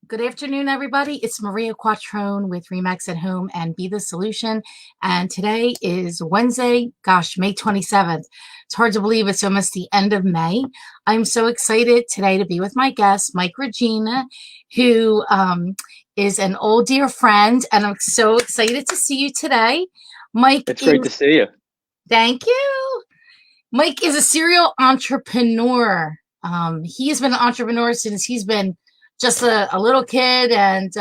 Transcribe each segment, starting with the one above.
Good afternoon, everybody. It's Maria Quattrone with Remax at Home and Be the Solution. And today is Wednesday, May 27th. It's hard to believe it's almost the end of May. I'm so excited today to be with my guest, Mike Regina, who is an old dear friend. And I'm so excited to see you today. Mike It's great to is, see you. thank you. Mike is a serial entrepreneur. He has been an entrepreneur since he's been just a little kid and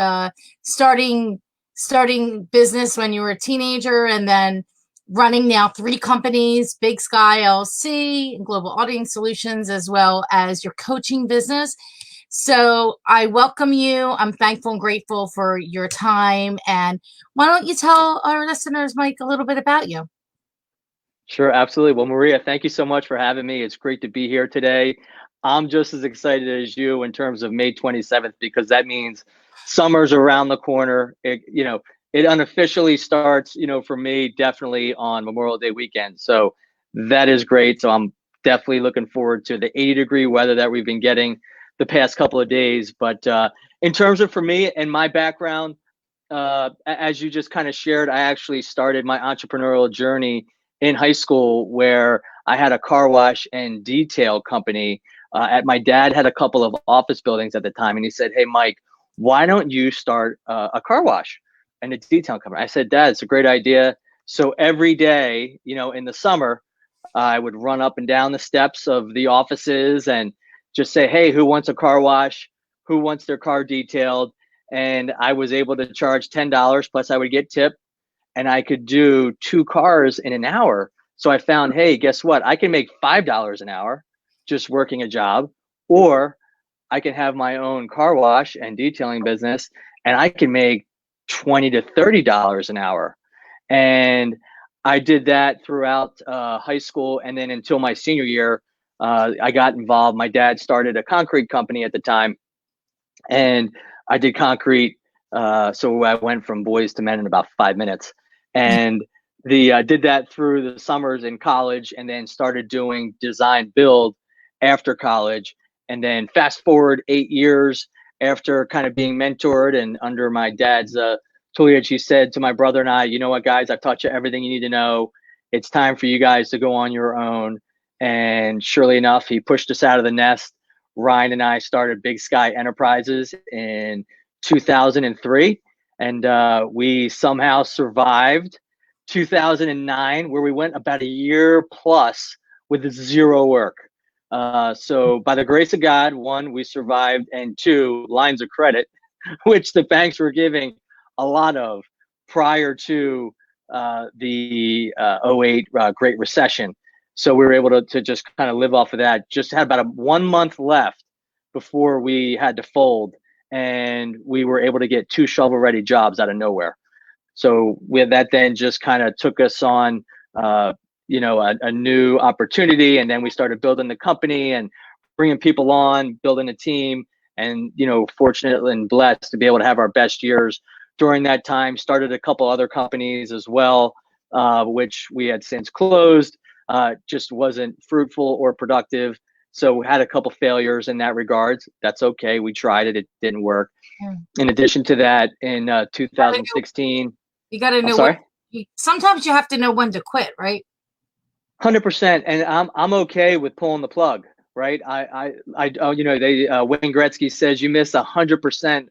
starting business when you were a teenager, and then running now three companies: Big Sky LC and Global Audience Solutions, as well as your coaching business. So I welcome you. I'm thankful and grateful for your time. And why don't you tell our listeners, Mike, a little bit about you? Sure, absolutely. Well, Maria, thank you so much for having me. It's great to be here today. I'm just as excited as you in terms of May 27th because that means summer's around the corner. It unofficially starts, for me, definitely on Memorial Day weekend. So that is great. So I'm definitely looking forward to the 80-degree weather that we've been getting the past couple of days. But in terms of for me and my background, as you just kind of shared, I actually started my entrepreneurial journey in high school where I had a car wash and detail company. My dad had a couple of office buildings at the time, and he said, "Hey, Mike, why don't you start a car wash and a detail company?" I said, "Dad, it's a great idea." So every day, in the summer, I would run up and down the steps of the offices and just say, "Hey, who wants a car wash? Who wants their car detailed?" And I was able to charge $10 plus I would get tipped, and I could do two cars in an hour. So I found, hey, guess what? I can make $5 an hour just working a job, or I can have my own car wash and detailing business, and I can make $20 to $30 an hour. And I did that throughout high school, and then until my senior year, I got involved. My dad started a concrete company at the time, and I did concrete. So I went from boys to men in about 5 minutes, and the did that through the summers in college, and then started doing design build after college. And then fast forward 8 years after kind of being mentored and under my dad's tutelage, he said to my brother and I, "You know what, guys? I've taught you everything you need to know. It's time for you guys to go on your own." And surely enough, he pushed us out of the nest. Ryan and I started Big Sky Enterprises in 2003, and we somehow survived 2009, where we went about a year plus with zero work. So by the grace of God, one, we survived, and two, lines of credit, which the banks were giving a lot of prior to the '08 Great Recession. So we were able to just kind of live off of that. Just had about 1 month left before we had to fold, and we were able to get two shovel-ready jobs out of nowhere. So with that, then just kind of took us on, a new opportunity, and then we started building the company and bringing people on, building a team, and fortunate and blessed to be able to have our best years during that time. Started a couple other companies as well, which we had since closed. Just wasn't fruitful or productive. So we had a couple failures in that regards. That's okay. We tried it. It didn't work. In addition to that, in 2016, You got to I'm know sorry, sometimes you have to know when to quit, right? 100%. And I'm okay with pulling the plug, right? Wayne Gretzky says you miss 100%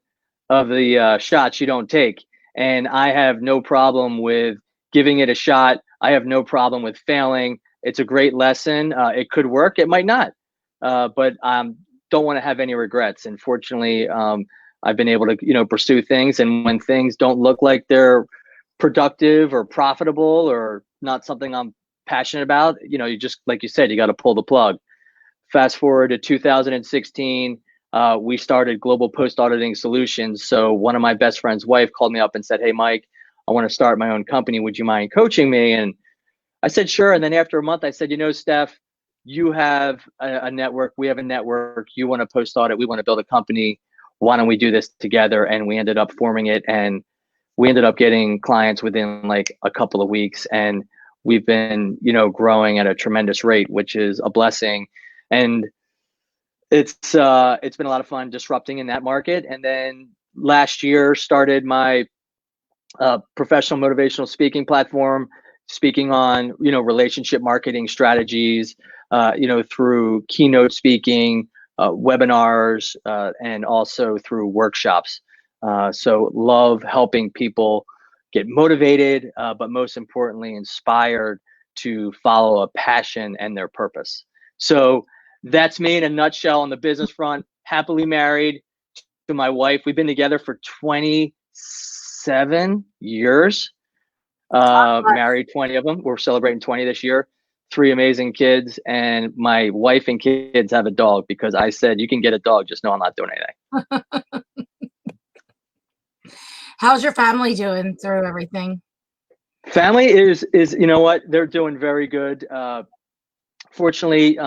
of the shots you don't take. And I have no problem with giving it a shot. I have no problem with failing. It's a great lesson. It could work. It might not. But don't want to have any regrets. And fortunately, I've been able to, pursue things. And when things don't look like they're productive or profitable or not something I'm passionate about, you just, like you said, you got to pull the plug. Fast forward to 2016, we started Global Post Auditing Solutions. So one of my best friend's wife called me up and said, "Hey, Mike, I want to start my own company. Would you mind coaching me?" And I said, "Sure." And then after a month, I said, "Steph, you have a network. We have a network. You want to post audit. We want to build a company. Why don't we do this together?" And we ended up forming it, and we ended up getting clients within like a couple of weeks. And we've been, growing at a tremendous rate, which is a blessing. And It's been a lot of fun disrupting in that market. And then last year started my professional motivational speaking platform, speaking on, relationship marketing strategies, through keynote speaking, webinars, and also through workshops. So love helping people get motivated, but most importantly, inspired to follow a passion and their purpose. So that's me in a nutshell on the business front. Happily married to my wife. We've been together for 27 years, married 20 of them. We're celebrating 20 this year. 3 amazing kids, and my wife and kids have a dog because I said, you can get a dog, just know I'm not doing anything. How's your family doing through everything? Family is you know what, they're doing very good. Fortunately,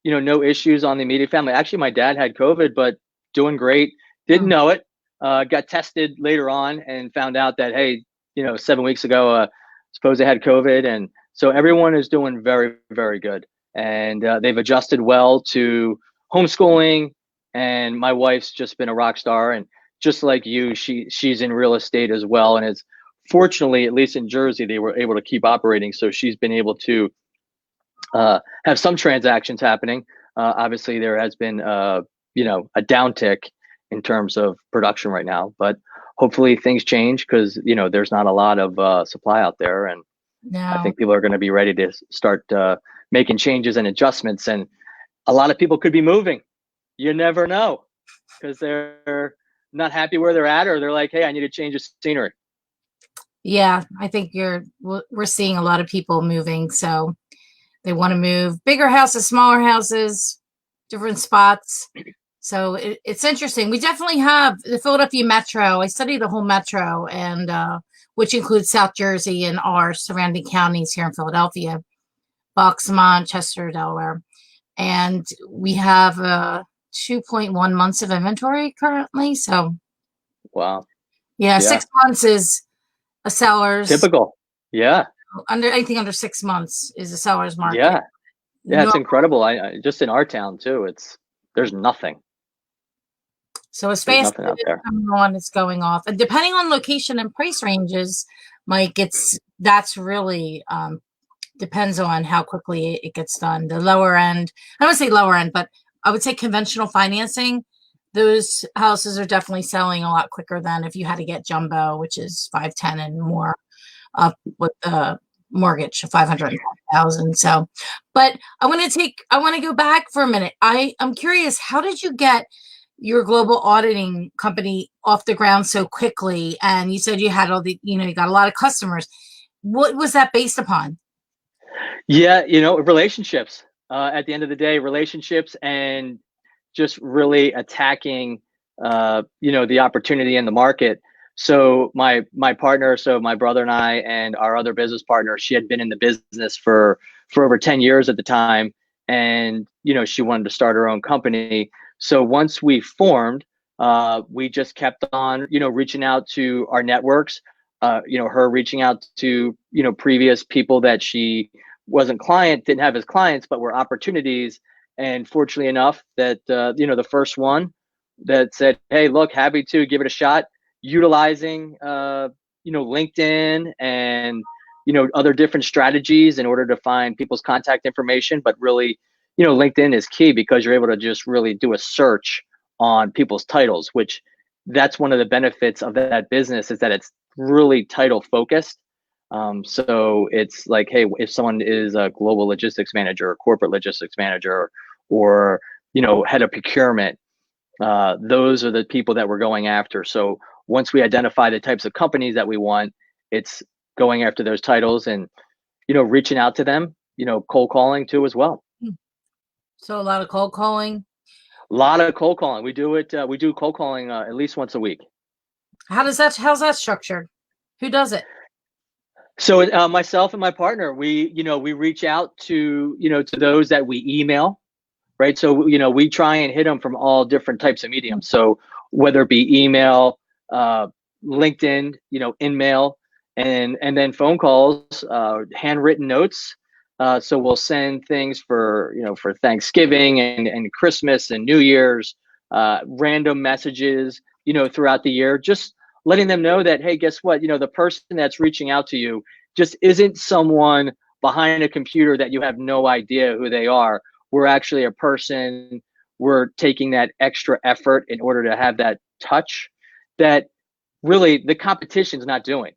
no issues on the immediate family. Actually, my dad had COVID, but doing great. Didn't Oh, know it. Got tested later on and found out that, hey, 7 weeks ago, suppose they had COVID, and so everyone is doing very, very good, and they've adjusted well to homeschooling. And my wife's just been a rock star, and just like you, she's in real estate as well, and it's fortunately, at least in Jersey, they were able to keep operating, so she's been able to have some transactions happening. Obviously, there has been a downtick in terms of production right now, but hopefully things change because there's not a lot of supply out there, and I no. think people are going to be ready to start making changes and adjustments. And a lot of people could be moving. You never know because they're not happy where they're at, or they're like, hey, I need to change the scenery. Yeah, I think we're seeing a lot of people moving, so they want to move bigger houses, smaller houses, different spots. So it's interesting. We definitely have the Philadelphia Metro. I study the whole Metro, and which includes South Jersey and our surrounding counties here in Philadelphia, Buxmont, Chester, Delaware. And we have 2.1 months of inventory currently. So Wow. yeah, Yeah. 6 months is a seller's Typical. Yeah. under anything under 6 months is a seller's market. Yeah. Yeah. No, It's incredible. I just in our town too. There's nothing. so as There's fast nothing as out it is there. coming on, it's going off. And depending on location and price ranges, Mike, that's really depends on how quickly it gets done. The lower end, I don't say lower end, but I would say conventional financing. Those houses are definitely selling a lot quicker than if you had to get jumbo, which is 510 and more, up with the mortgage of 500,000. So, but I want to go back for a minute. I'm curious, how did you get your global auditing company off the ground so quickly? And you said you had you got a lot of customers. What was that based upon? Yeah, relationships. At the end of the day, relationships, and just really attacking, the opportunity in the market. So my partner, so my brother and I, and our other business partner, she had been in the business for over 10 years at the time, and she wanted to start her own company. So once we formed, we just kept on, reaching out to our networks. Her reaching out to previous people that she didn't have as clients, but were opportunities. And fortunately enough, that the first one that said, hey, look, happy to give it a shot, utilizing LinkedIn and other different strategies in order to find people's contact information. But really, LinkedIn is key because you're able to just really do a search on people's titles, which that's one of the benefits of that business, is that it's really title focused. So it's like, hey, if someone is a global logistics manager or corporate logistics manager, or head of procurement, those are the people that we're going after. So once we identify the types of companies that we want, it's going after those titles and reaching out to them, cold calling too as well. So a lot of cold calling. A lot of cold calling. We do it. We do cold calling at least once a week. How's that structured? Who does it? So myself and my partner, we reach out to to those that we email, right? So we try and hit them from all different types of mediums. So whether it be email, LinkedIn, InMail, and then phone calls, handwritten notes, So we'll send things for, for Thanksgiving and Christmas and New Year's, random messages, throughout the year, just letting them know that, hey, guess what? The person that's reaching out to you just isn't someone behind a computer that you have no idea who they are. We're actually a person. We're taking that extra effort in order to have that touch that really the competition's not doing.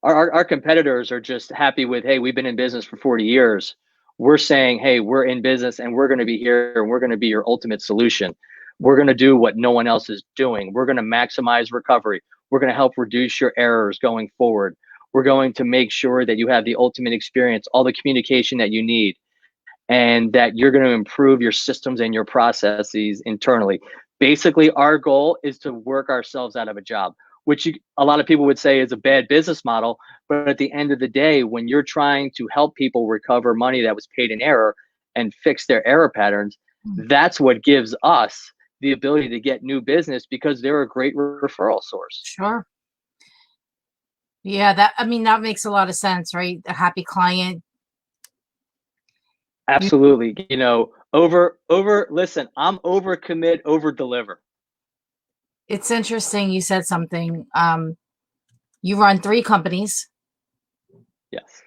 Our competitors are just happy with, hey, we've been in business for 40 years. We're saying, hey, we're in business and we're going to be here and we're going to be your ultimate solution. We're going to do what no one else is doing. We're going to maximize recovery. We're going to help reduce your errors going forward. We're going to make sure that you have the ultimate experience, all the communication that you need, and that you're going to improve your systems and your processes internally. Basically, our goal is to work ourselves out of a job, which a lot of people would say is a bad business model. But at the end of the day, when you're trying to help people recover money that was paid in error and fix their error patterns, that's what gives us the ability to get new business, because they're a great referral source. Sure. Yeah, that makes a lot of sense, right? A happy client. Absolutely. Listen, I'm over commit, over deliver. It's interesting you said something. You run 3 companies. Yes.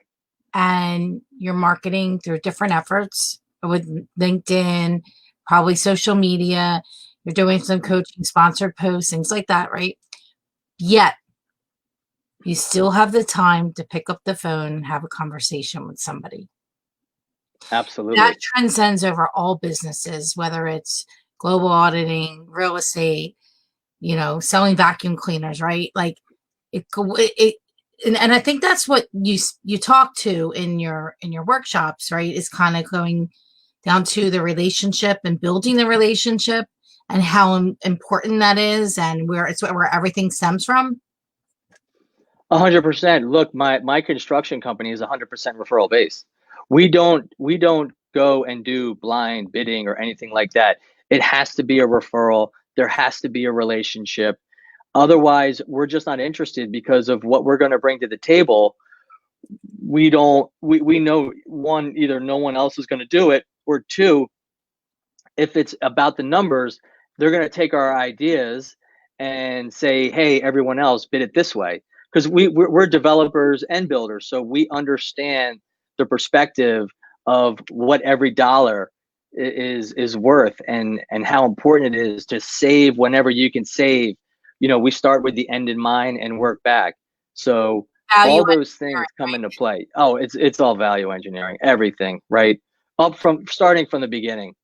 And you're marketing through different efforts with LinkedIn, probably social media. You're doing some coaching, sponsored posts, things like that, right? Yet you still have the time to pick up the phone and have a conversation with somebody. Absolutely. That transcends over all businesses, whether it's global auditing, real estate, selling vacuum cleaners, right? Like and I think that's what you talk to in your workshops, right? Is kind of going down to the relationship and building the relationship and how important that is, and where everything stems from. 100%. Look, my construction company is 100% referral based. We don't go and do blind bidding or anything like that. It has to be a referral. There has to be a relationship. Otherwise, we're just not interested because of what we're going to bring to the table. We know, one, either no one else is going to do it, or two, if it's about the numbers, they're going to take our ideas and say, hey, everyone else bid it this way. Because we're developers and builders, so we understand the perspective of what every dollar is worth, and how important it is to save whenever you can save. We start with the end in mind and work back. So Value all those things engineering, come right? into play. Oh, it's all value engineering, everything, right? Starting from the beginning.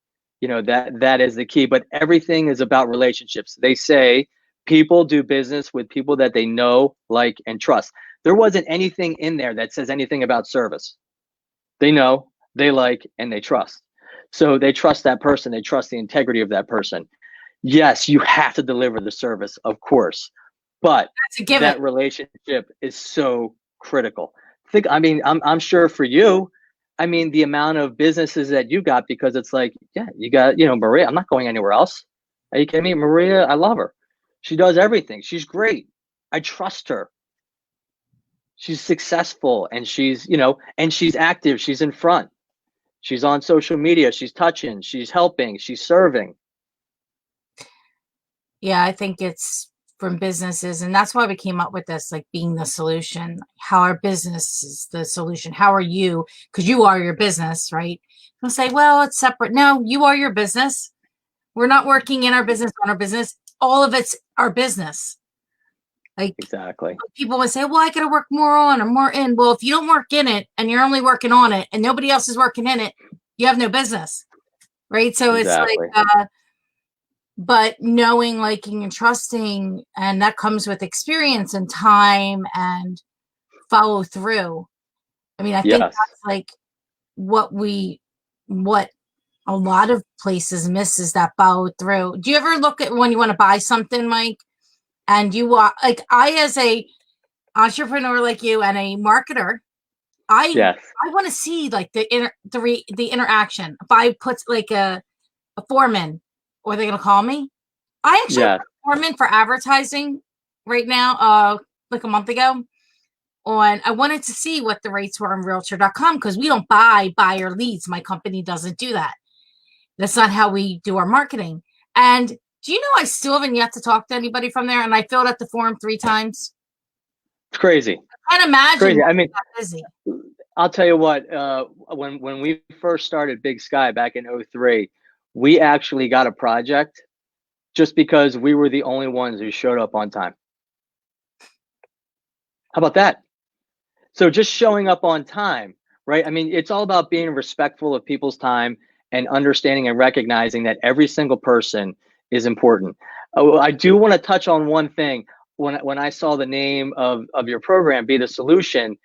That is the key. But everything is about relationships. They say people do business with people that they know, like, and trust. There wasn't anything in there that says anything about service. They know, they like, and they trust. So they trust that person. They trust the integrity of that person. Yes, you have to deliver the service, of course, but That's a given. that relationship is so critical. I'm sure for you, the amount of businesses that you got, because it's like, yeah, you got, Maria, I'm not going anywhere else. Are you kidding me? Maria, I love her. She does everything. She's great. I trust her. She's successful, and and she's active. She's in front. She's on social media. She's touching. She's helping. She's serving. Yeah, I think it's from businesses, and that's why we came up with this, like being the solution. How our business is the solution. How are you? Because you are your business, right? Don't say, well, it's separate. No, you are your business. We're not working in our business on our business. All of it's our business. Like, exactly. People would say, well, I got to work more on or more in. Well, if you don't work in it and you're only working on it and nobody else is working in it, you have no business. Right. So Exactly. It's like, but knowing, liking, and trusting, and that comes with experience and time and follow through. I think Yes. that's like what a lot of places miss, is that follow through. Do you ever look at when you want to buy something, Mike, and like, I, as a entrepreneur like you and a marketer, Yes. I want to see like the interaction. If I put like a foreman, or are they going to call me? I actually put a foreman for advertising right now, like a month ago, I wanted to see what the rates were on realtor.com because we don't buy buyer leads. My company doesn't do that. That's not how we do our marketing. And do you know I still haven't yet to talk to anybody from there? And I filled out the form 3 times. It's crazy. I can't It's imagine crazy. I mean, that busy. I'll tell you what, when we first started Big Sky back in '03, we actually got a project just because we were the only ones who showed up on time. How about that? So just showing up on time, right? I mean, it's all about being respectful of people's time and understanding and recognizing that every single person is important. Oh, I do want to touch on one thing. When I saw the name of your program, Be the Solution,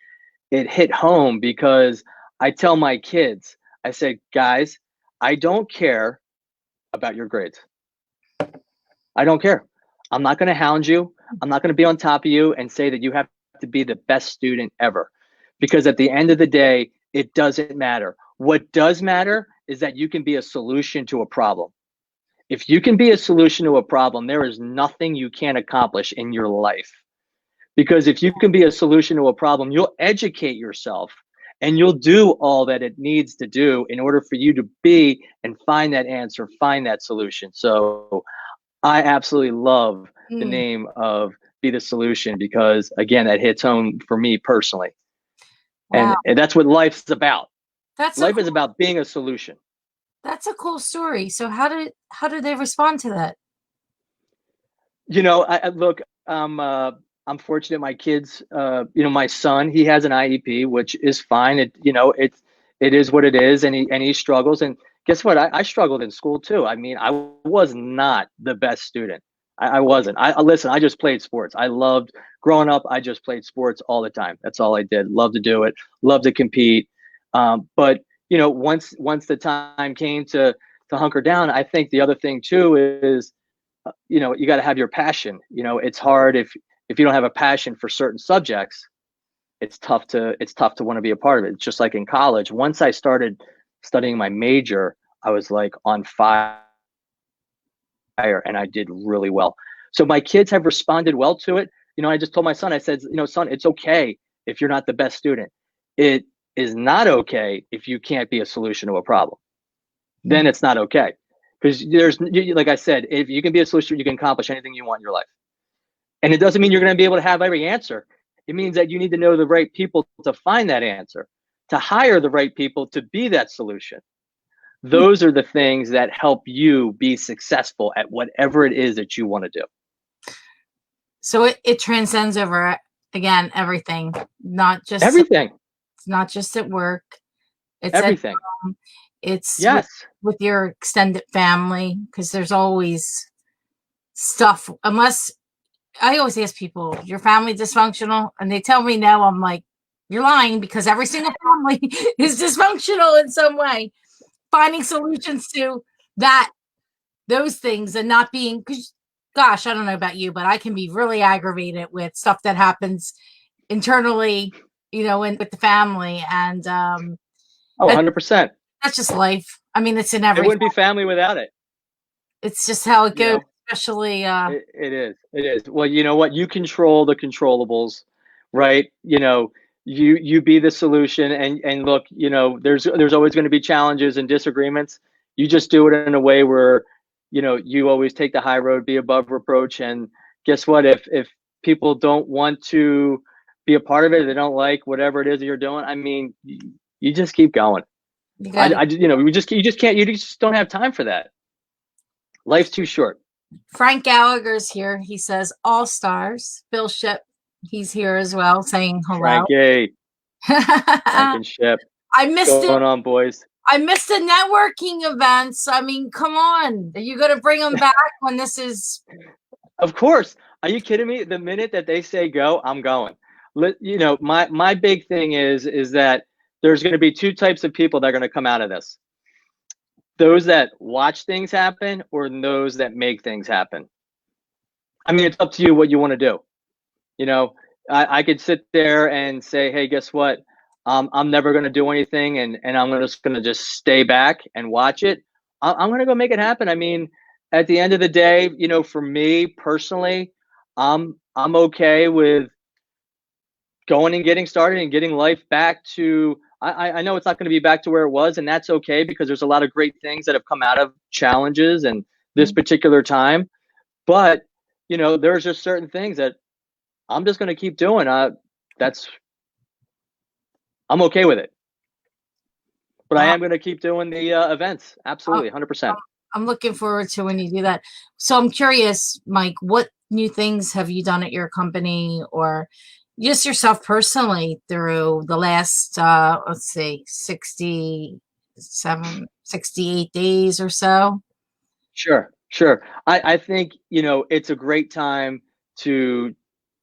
it hit home because I tell my kids, I say, guys, I don't care about your grades. I don't care. I'm not going to hound you. I'm not going to be on top of you and say that you have to be the best student ever. Because at the end of the day, it doesn't matter. What does matter is that you can be a solution to a problem. If you can be a solution to a problem, there is nothing you can't accomplish in your life. Because if you can be a solution to a problem, you'll educate yourself and you'll do all that it needs to do in order for you to be and find that answer, find that solution. So I absolutely love the Mm, name of Be the Solution because, again, that hits home for me personally. wow. And that's what life's about. That's a Life is cool, about being a solution. that's a cool story. So how did they respond to that? I look, I'm fortunate my kids, my son, he has an IEP, which is fine. It is what it is, and he struggles. And guess what? I struggled in school too. I mean, I was not the best student. I wasn't. Listen, I just played sports. I loved growing up. I just played sports all the time. That's all I did. Love to do it. Love to compete. But once the time came to hunker down, I think the other thing too is you got to have your passion. It's hard if you don't have a passion for certain subjects. It's tough to want to be a part of it. It's just like in college. Once I started studying my major, I was like on fire and I did really well. So my kids have responded well to it. I just told my son, I said, son, it's okay if you're not the best student. It is not okay if you can't be a solution to a problem. Then it's not okay. Because like I said, if you can be a solution, you can accomplish anything you want in your life. And it doesn't mean you're going to be able to have every answer. It means that you need to know the right people to find that answer, to hire the right people to be that solution. Those are the things that help you be successful at whatever it is that you want to do. So it transcends over again everything, Everything. it's not just at work. It's at Everything. home. It's Yes. with your extended family because there's always stuff. Unless I always ask people, "Your family dysfunctional?" And they tell me no. I'm like, "You're lying," because every single family is dysfunctional in some way. Finding solutions to those things and not being, because gosh, I don't know about you, but I can be really aggravated with stuff that happens internally, and with the family. And Oh, 100%. that's just life. I mean, it's in It every, wouldn't be family without it. it's just how it You goes, know, especially, it is. It is. Well, you know what? You control the controllables, right? You be the solution, and look, there's always going to be challenges and disagreements. You just do it in a way where, you always take the high road, be above reproach, and guess what? If people don't want to be a part of it, they don't like whatever it is that you're doing. I mean, you just keep going. you got it. You just don't have time for that. Life's too short. Frank Gallagher's here. He says all stars. Bill Ship, he's here as well, saying hello. Frankie, Frank I and Ship. missed What's it. going on, boys? I missed the networking events. I mean, come on. Are you going to bring them back when this is? Of course. Are you kidding me? The minute that they say go, I'm going. My big thing is that there's going to be two types of people that are going to come out of this. Those that watch things happen or those that make things happen. I mean, it's up to you what you want to do. I could sit there and say, hey, guess what? I'm never going to do anything and I'm just going to just stay back and watch it. I'm going to go make it happen. I mean, at the end of the day, for me personally, I'm okay with going and getting started and getting life back to, I know it's not going to be back to where it was, and that's okay because there's a lot of great things that have come out of challenges and this Mm. particular time. But, there's just certain things that I'm just going to keep doing. That's I'm okay with it. But I Wow. am going to keep doing the events. I'm, Absolutely, I'm 100%. I'm looking forward to when you do that. So I'm curious, Mike, what new things have you done at your company or just yourself personally through the last, let's see, 68 days or so? Sure, sure. I think, it's a great time to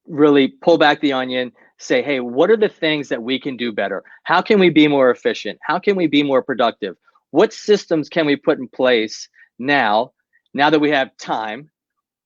really pull back the onion, say, hey, what are the things that we can do better? How can we be more efficient? How can we be more productive? What systems can we put in place now, now that we have time?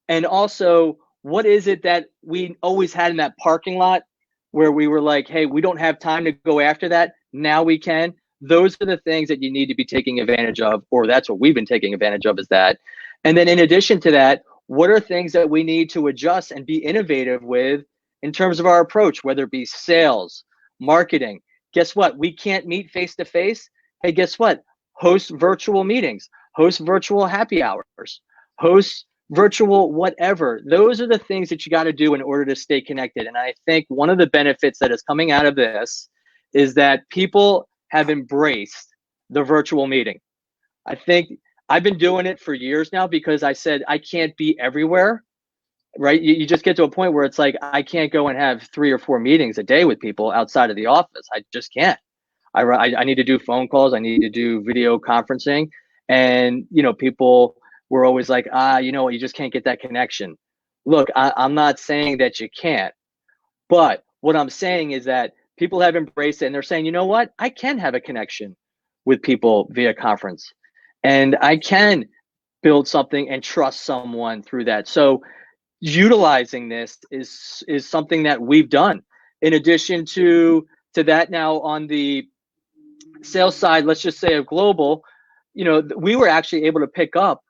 And also, what is it that we always had in that parking lot where we were like, hey, we don't have time to go after that. Now we can. Those are the things that you need to be taking advantage of, or that's what we've been taking advantage of, is that. And then in addition to that, what are things that we need to adjust and be innovative with in terms of our approach, whether it be sales, marketing? Guess what? We can't meet face to face. Hey, guess what? Host virtual meetings, host virtual happy hours, host virtual whatever. Those are the things that you got to do in order to stay connected. And I think one of the benefits that is coming out of this is that people have embraced the virtual meeting. I think I've been doing it for years now because I said I can't be everywhere, right? You just get to a point where it's like I can't go and have 3 or 4 meetings a day with people outside of the office. I just can't. I need to do phone calls. I need to do video conferencing. And, people were always like, you know what, you just can't get that connection. Look, I'm not saying that you can't, but what I'm saying is that people have embraced it and they're saying, you know what, I can have a connection with people via conference and I can build something and trust someone through that. So utilizing this is something that we've done. In addition to that, now on the sales side, let's just say of global, we were actually able to pick up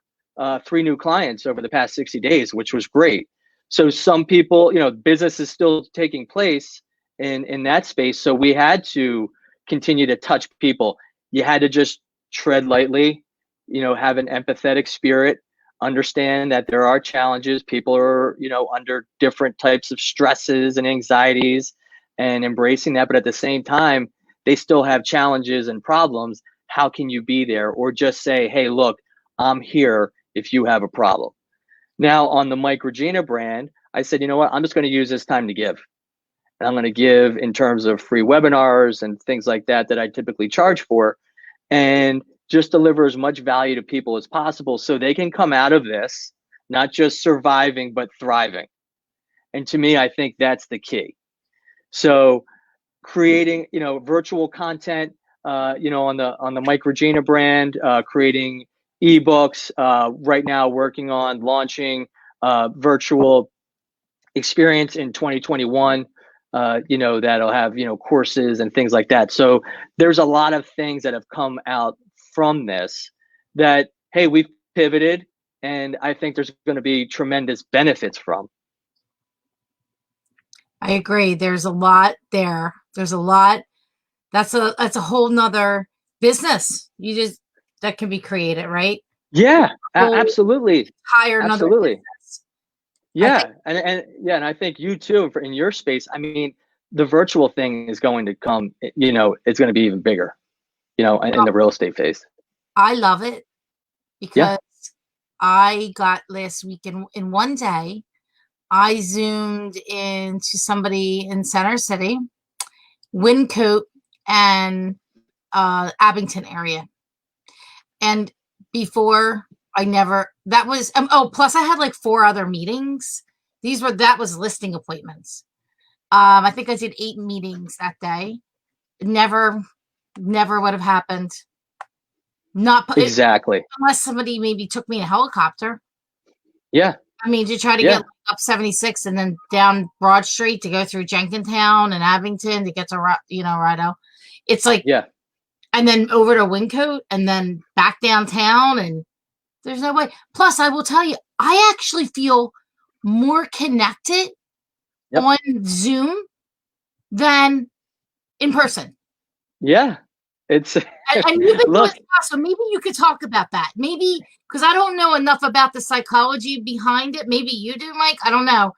3 new clients over the past 60 days, which was great. So some people, business is still taking place in that space. So we had to continue to touch people. You had to just tread lightly, have an empathetic spirit, understand that there are challenges. People are, under different types of stresses and anxieties and embracing that. But at the same time, they still have challenges and problems. How can you be there? Or just say, hey, look, I'm here if you have a problem. Now, on the Mike Regina brand, I said, you know what? I'm just going to use this time to give. And I'm going to give in terms of free webinars and things like that that I typically charge for, and just deliver as much value to people as possible so they can come out of this not just surviving, but thriving. And to me, I think that's the key. So creating, virtual content, on the Mike Regina brand, creating ebooks, right now working on launching virtual experience in 2021, that'll have, courses and things like that. So there's a lot of things that have come out from this that, hey, we've pivoted and I think there's going to be tremendous benefits from. I agree. There's a lot there. There's a lot. That's a whole nother business. You just that can be created, right? Yeah, Whole absolutely. hire another Absolutely. business. I think Yeah, and yeah, and I think you too in your space. I mean, the virtual thing is going to come. It's going to be even bigger. In the real estate phase. I love it Yeah. because I got last week in one day, I zoomed into somebody in Center City, Wyncote, and Abington area. And before I never that was plus I had like 4 other meetings. That was listing appointments. I think I did 8 meetings that day. Never never would have happened. Not Exactly. unless somebody maybe took me in a helicopter. Yeah. I mean, to try to get Yeah. up 76 and then down Broad Street to go through Jenkintown and Abington to get to Rideau. It's like, Yeah. and then over to Wyncote and then back downtown, and there's no way. Plus, I will tell you, I actually feel more connected Yep. on Zoom than in person. Yeah. It's And you've been doing look, it, so maybe you could talk about that. Maybe because I don't know enough about the psychology behind it. Maybe you do, Mike. I don't know,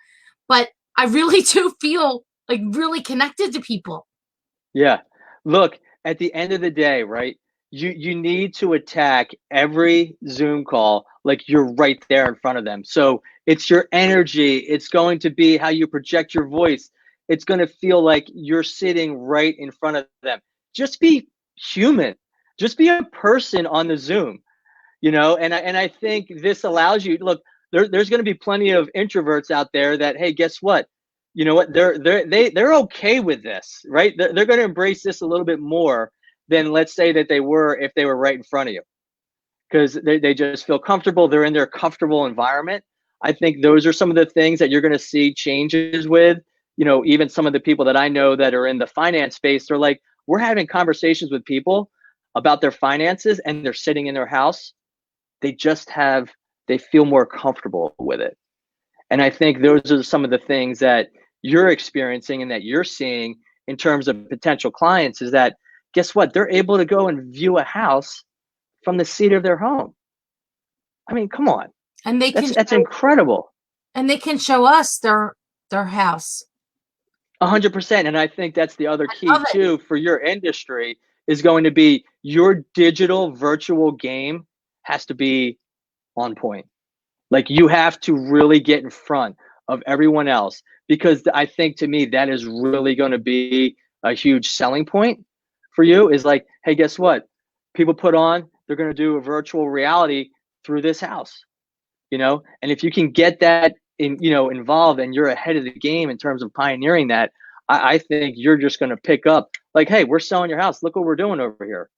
but I really do feel like really connected to people. yeah. Look, at the end of the day, right? You need to attack every Zoom call like you're right there in front of them. So it's your energy, it's going to be how you project your voice. It's going to feel like you're sitting right in front of them. Just be human. Just be a person on the Zoom, and I think this allows you, look, there's going to be plenty of introverts out there that, hey, guess what, you know what, they're okay with this, right? They're going to embrace this a little bit more than, let's say, that they were if they were right in front of you, because they just feel comfortable, they're in their comfortable environment. I think those are some of the things that you're going to see changes with, even some of the people that I know that are in the finance space. They're like, we're having conversations with people about their finances and they're sitting in their house. They feel more comfortable with it. And I think those are some of the things that you're experiencing and that you're seeing in terms of potential clients, is that, guess what, they're able to go and view a house from the seat of their home. I mean, come on. And they can That's incredible. and they can show us their house. 100%. And I think that's the other I key love it. too for your industry, is going to be your digital virtual game has to be on point. Like, you have to really get in front of everyone else, because I think, to me, that is really going to be a huge selling point for you, is like, hey, guess what? People they're going to do a virtual reality through this house, and if you can get that involved, and you're ahead of the game in terms of pioneering that, I think you're just going to pick up, like, hey, we're selling your house. Look what we're doing over here.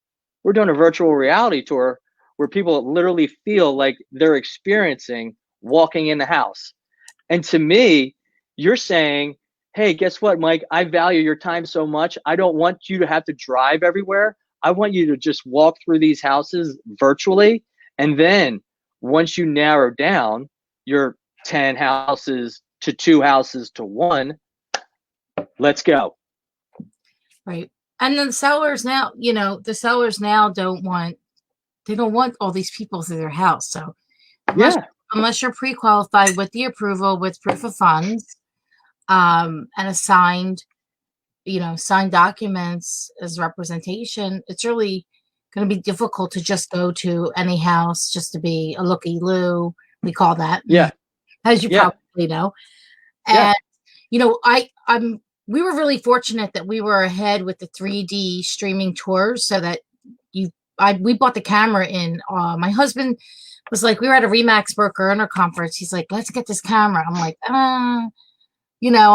We're doing a virtual reality tour where people literally feel like they're experiencing walking in the house. And to me, you're saying, hey, guess what, Mike? I value your time so much. I don't want you to have to drive everywhere. I want you to just walk through these houses virtually. And then once you narrow down your 10 houses to 2 houses to 1, let's go. Right. And then sellers now, the sellers now don't want all these people to their house. So Yeah. unless you're pre-qualified with the approval with proof of funds, and a signed documents as representation, it's really going to be difficult to just go to any house just to be a looky-loo. We call that, Yeah. as you Yeah. probably know. Yeah. And we were really fortunate that we were ahead with the 3D streaming tours, so that we bought the camera in. My husband was like, we were at a Remax broker owner conference. He's like, let's get this camera. I'm like, I'm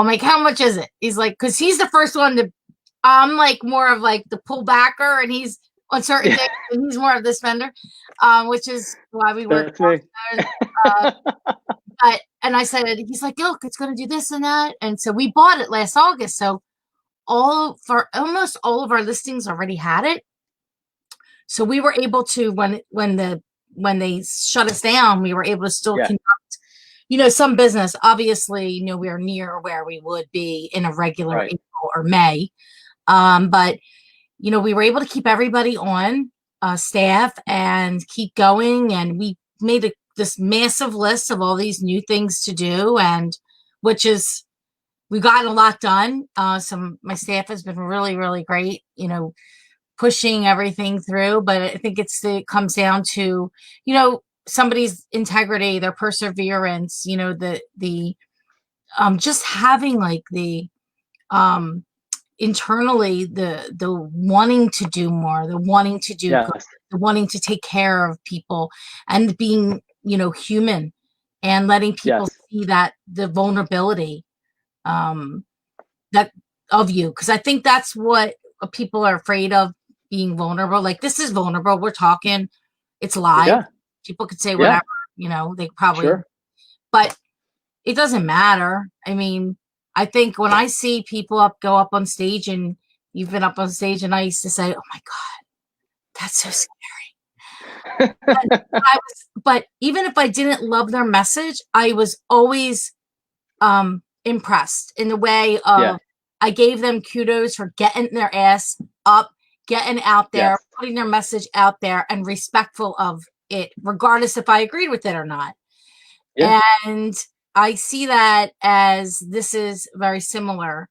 like, how much is it? He's like, because he's the first one to, I'm like more of like the pull backer, and he's on certain days, and he's more of the spender, which is why we work. And I said, he's like, look, it's going to do this and that. And so we bought it last August. So almost all of our listings already had it. So we were able to, when they shut us down, we were able to still conduct, some business. Obviously, we are near where we would be in a regular April or May. But, we were able to keep everybody on staff and keep going. And we made this massive list of all these new things to do, and we got a lot done. My staff has been really, really great, pushing everything through. But I think it comes down to, somebody's integrity, their perseverance, the just having like the internally the wanting to do more, the wanting to do good, the wanting to take care of people, and being human, and letting people see that the vulnerability that of you, because I think that's what people are afraid of, being vulnerable. Like, this is vulnerable, we're talking, it's live, people could say whatever, they probably but it doesn't matter. I mean, I think when I see people go up on stage, and you've been up on stage, and I used to say, oh my God, that's so scary. But even if I didn't love their message, I was always impressed in the way of, I gave them kudos for getting their ass up, getting out there, Yes. putting their message out there, and respectful of it, regardless if I agreed with it or not. Yeah. And I see that as this is very similar,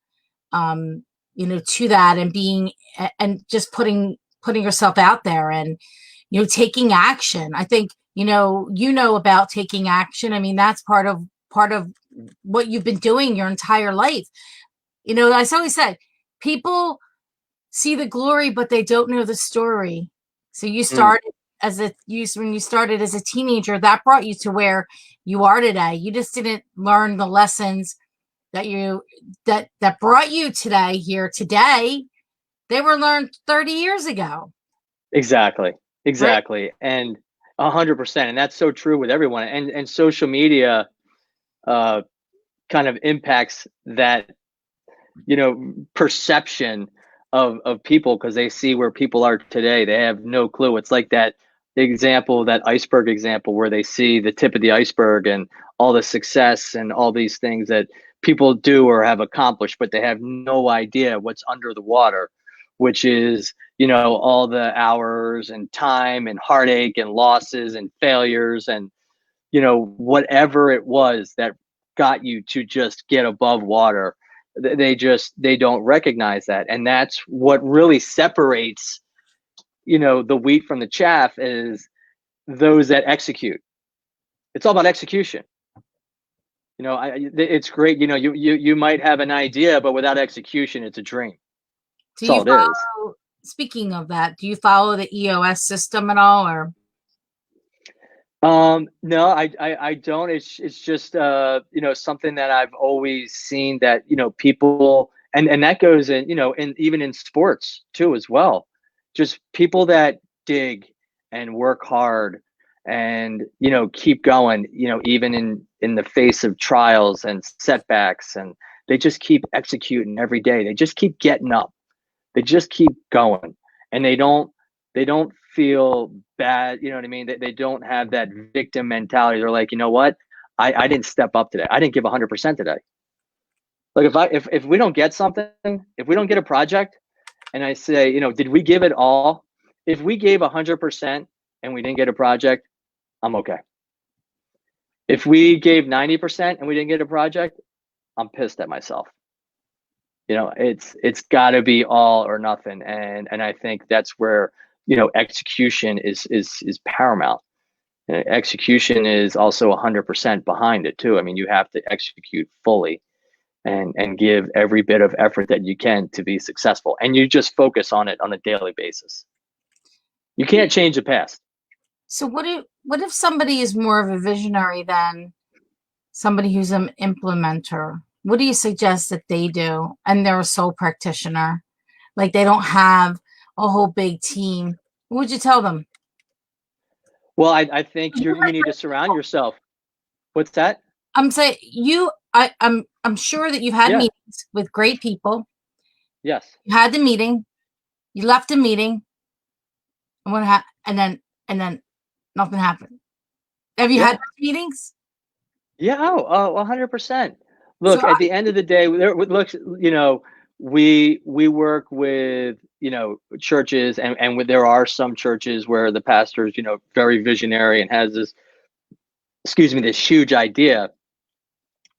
um, to that, and being and just putting yourself out there, and taking action. I think about taking action. I mean, that's part of what you've been doing your entire life. I always said, people see the glory, but they don't know the story. So you Mm, started when you started as a teenager, that brought you to where you are today. You just didn't learn the lessons that brought you today here today. They were learned 30 years ago, exactly. right? Exactly. And 100%. And that's so true with everyone. And social media uh, kind of impacts that, perception of people, because they see where people are today. They have no clue. It's like that example, that iceberg example, where they see the tip of the iceberg and all the success and all these things that people do or have accomplished, but they have no idea what's under the water, which is, all the hours and time and heartache and losses and failures and, whatever it was that got you to just get above water. They don't recognize that. And that's what really separates, the wheat from the chaff, is those that execute. It's all about execution. It's great. You might have an idea, but without execution, it's a dream. Do That's you all it is. follow, speaking of that, do you follow the EOS system at all, or? No, I don't. It's just something that I've always seen, that people, and that goes in, in even in sports too as well. Just people that dig and work hard and keep going, even in the face of trials and setbacks, and they just keep executing every day. They just keep getting up. They just keep going, and they don't feel bad. You know what I mean? They don't have that victim mentality. They're like, you know what? I didn't step up today. I didn't give 100% today. Like, if we don't get something, if we don't get a project, and I say, did we give it all? If we gave 100% and we didn't get a project, I'm okay. If we gave 90% and we didn't get a project, I'm pissed at myself. It's got to be all or nothing. And I think that's where, execution is paramount. And execution is also 100% behind it too. I mean, you have to execute fully and give every bit of effort that you can to be successful, and you just focus on it on a daily basis. You can't change the past. So what if somebody is more of a visionary than somebody who's an implementer? What do you suggest that they do? And they're a sole practitioner, like they don't have a whole big team. What would you tell them? Well, I think you need to surround yourself. What's that? I'm saying I'm sure that you've had Yeah. meetings with great people. Yes. You had the meeting, you left the meeting, and and then nothing happened. Have you had Yeah. those meetings? Yeah. Oh, 100%. So Look, at the end of the day, look, we work with, churches, and there are some churches where the pastor is, very visionary and has this, excuse me, this huge idea,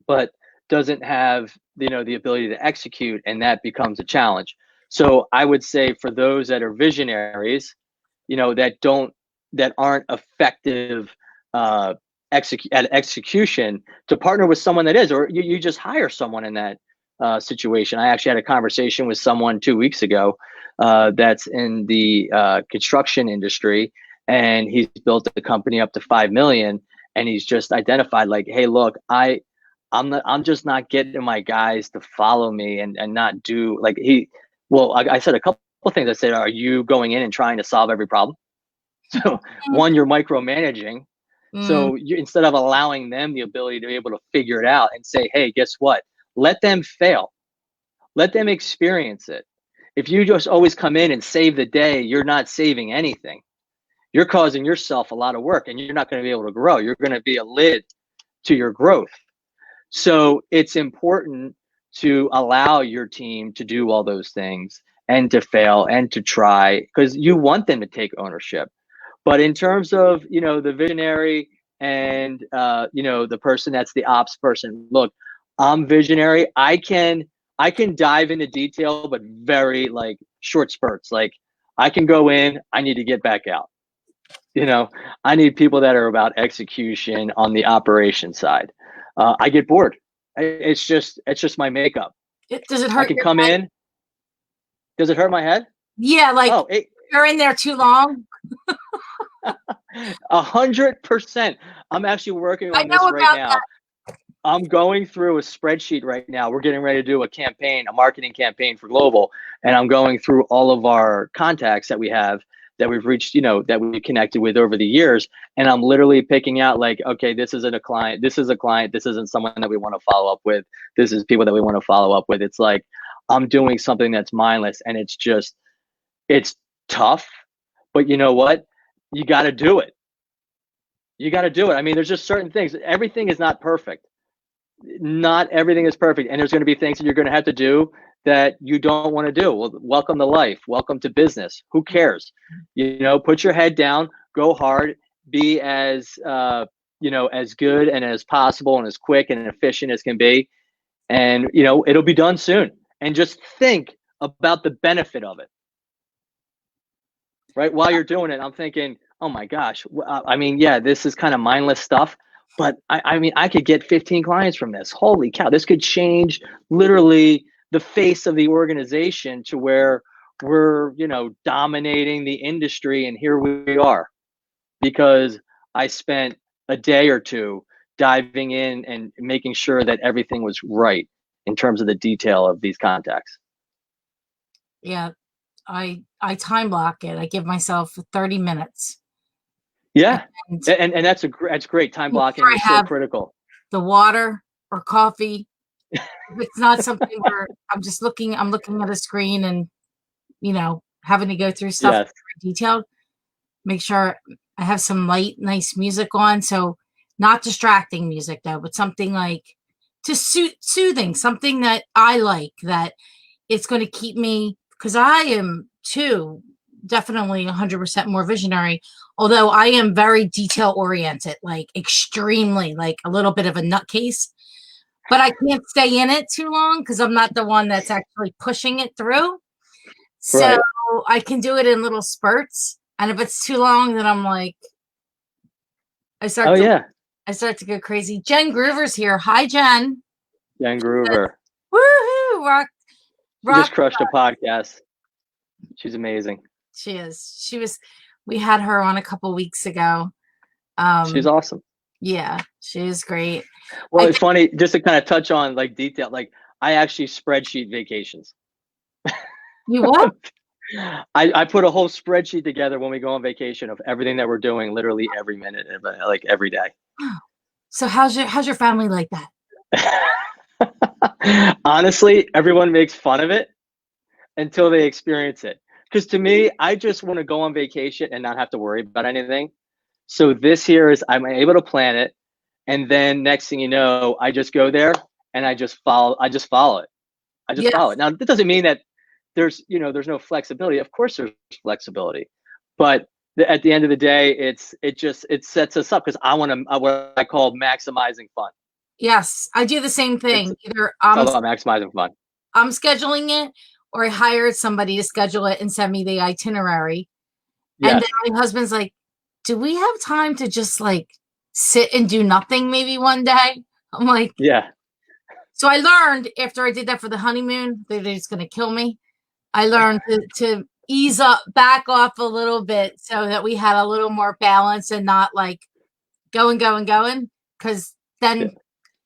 but doesn't have, the ability to execute, and that becomes a challenge. So I would say, for those that are visionaries, that aren't effective uh, at execution, to partner with someone that is, or you just hire someone in that situation. I actually had a conversation with someone 2 weeks ago that's in the construction industry, and he's built a company up to 5 million, and he's just identified, like, hey, look, I'm just not getting my guys to follow me and not do like he. Well, I said a couple of things. I said, are you going in and trying to solve every problem? So one, you're micromanaging. mm, So instead of allowing them the ability to be able to figure it out and say, hey, guess what? Let them fail. Let them experience it. If you just always come in and save the day, you're not saving anything. You're causing yourself a lot of work, and you're not going to be able to grow. You're going to be a lid to your growth. So it's important to allow your team to do all those things and to fail and to try, because you want them to take ownership. But in terms of, the visionary and, the person that's the ops person, look, I'm visionary. I can dive into detail, but very like short spurts. Like I can go in, I need to get back out. I need people that are about execution on the operation side. I get bored. It's just my makeup. Does it I hurt can your come head? in. Does it hurt my head? Yeah, like Oh, you're in there too long. 100%. I'm actually working I on know this right about that. now. I'm going through a spreadsheet right now. We're getting ready to do a marketing campaign for global, and I'm going through all of our contacts that we have, that we've reached, that we connected with over the years, and I'm literally picking out like, okay, this isn't a client, this is a client, this isn't someone that we want to follow up with, this is people that we want to follow up with. It's like I'm doing something that's mindless, and it's tough, but you know what? You got to do it. You got to do it. I mean, there's just certain things. Everything is not perfect. Not everything is perfect, and there's going to be things that you're going to have to do that you don't want to do. Well, welcome to life. Welcome to business. Who cares? Put your head down, go hard, be as as good and as possible and as quick and efficient as can be, and it'll be done soon. And just think about the benefit of it. Right while you're doing it, I'm thinking, oh my gosh. I mean, yeah, this is kind of mindless stuff, but I mean, I could get 15 clients from this. Holy cow, this could change literally the face of the organization to where we're, dominating the industry. And here we are, because I spent a day or two diving in and making sure that everything was right in terms of the detail of these contacts. Yeah, I time block it. I give myself 30 minutes. Yeah. And And that's great. Time blocking I is so have critical. the water or coffee. If it's not something where I'm looking at a screen and, having to go through stuff Yes. very detailed, make sure I have some light, nice music on. So not distracting music though, but something like soothing, something that I like, that it's going to keep me, because I am too definitely 100% more visionary, although I am very detail oriented, like extremely, like a little bit of a nutcase, but I can't stay in it too long because I'm not the one that's actually pushing it through. So Right. I can do it in little spurts. And if it's too long, then I'm like, I Oh start to yeah. I start to go crazy. Jen Groover's here. Hi, Jen. Jen Groover. Woohoo! She just Rock. crushed a podcast. She's amazing. She is. She was. We had her on a couple weeks ago. She's awesome. Yeah, she is great. Well, it's funny, just to kind of touch on like detail, like I actually spreadsheet vacations. You what? I put a whole spreadsheet together when we go on vacation of everything that we're doing, literally every minute, like every day. So how's your family like that? Honestly, everyone makes fun of it until they experience it. Because to me, I just want to go on vacation and not have to worry about anything. So this here is I'm able to plan it, and then next thing you know, I just go there and I just follow it. I just follow it. Now that doesn't mean that there's no flexibility. Of course there's flexibility, but at the end of the day, it sets us up, because I want to what I call maximizing fun. Yes, I do the same thing. Either It's all about maximizing fun. I'm scheduling it, or I hired somebody to schedule it and send me the itinerary. Yes. And then my husband's like, do we have time to just like sit and do nothing maybe one day? I'm like, yeah. So I learned after I did that for the honeymoon, they're just going to kill me. I learned to ease up, back off a little bit so that we had a little more balance and not like going. Because then